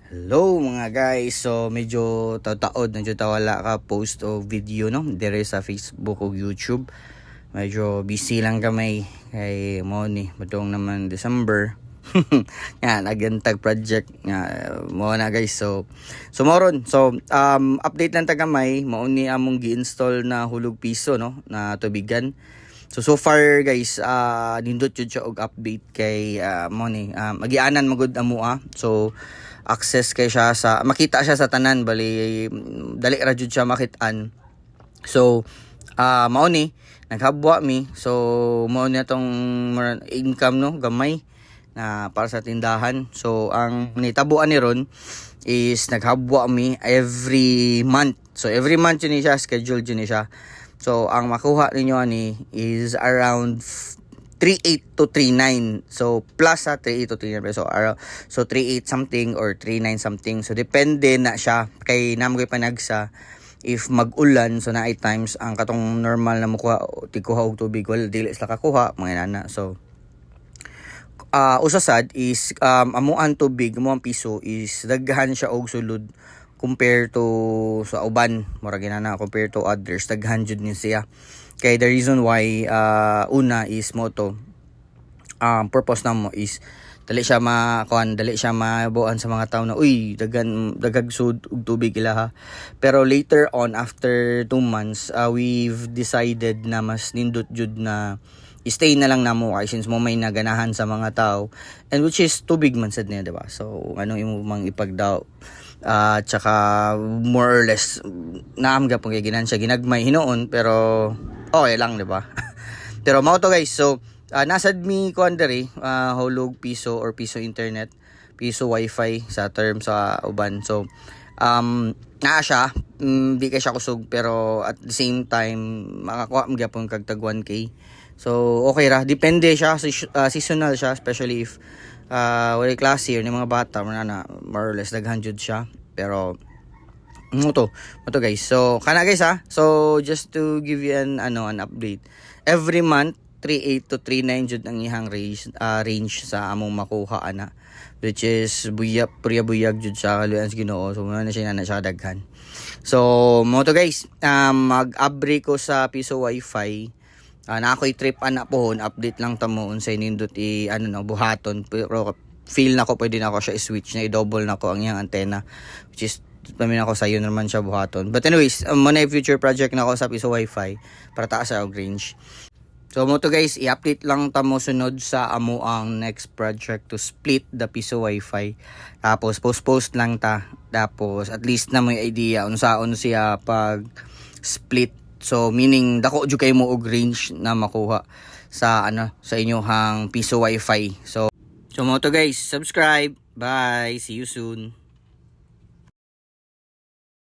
Hello mga guys, so medyo taod medyo tawala ka post o video no dire sa Facebook o YouTube. Medyo busy lang kami kay mo ni madong naman December. Yan agantag project nga mo na guys. So moron. Update lang ta gamay, mao ni among gi-install na hulog piso no na tubigan. So far guys, nindot jud siya og update kay mo ni magianan magud amo So access kay siya sa makita siya sa tanan bali dali ra jud siya makitaan. So mao ni naghabwa mi. So mao ni atong income no gamay na para sa tindahan. So ang nitabuan ni ron is naghabwa mi every month. So every month yun siya, schedule yun siya. So ang makuha ninyo ani is around 38 to 39. So plus 38 to 39 peso. So 38 something or 39 something. So depende na siya kay namoy panagsa if mag-ulan so naay times ang katong normal na mukuha tikuha og tubig wala dili sila kakuha mga nana. So usasad is amuan tubig mo ang piso is daghan siya og sulod compare to sa uban mura ginana compare to others daghan jud ni siya. Kay the reason why una is mo to purpose na mo is dali siya dali siya mabuan sa mga tao na uy dagag sud og tubig ilaha. Pero later on after 2 months we've decided na mas nindot jud na stay na lang namo kay since mo may naganahan sa mga tao and which is tubig man sad niya diba. So ano imo mang ipagdaw tsaka more or less naam gapon kay ginansya ginagmay hinoon pero okay lang diba. Pero mao to guys. So nasad mi kuan diri hulog piso or piso internet, piso wifi sa term sa uban. So naa siya di kay siya kusog pero at the same time makakuha mo gyapon kag tag 1k. So okay ra, depende siya seasonal siya especially if wala klase or ni mga bata more or less daghan jud siya. Pero mo to guys. So kana guys so just to give you an update, every month 38 to 39 jud ang ihang range sa among makuha ana, which is buyag jud sa kaluyan sa Ginoo. So na siya daghan. So mo to guys, mag-abre ko sa piso wifi. Na ako'y trip pohon update lang tamo unsay nindot buhaton pero feel na ko pwede na ako siya i-switch na i-double na ko ang iyang antena, which is pamin ako sa yun naman siya buhaton. But anyways, muna future project na ako sa piso wifi para taas sa range. So mo to guys, i-update lang tamo sunod sa amo ang next project to split the piso wifi. Tapos post lang ta. Tapos at least na may idea unsaon siya pag split. So meaning dako jud kay mo og range na makuha sa sa inyohang piso wifi. So mo to guys, subscribe. Bye. See you soon.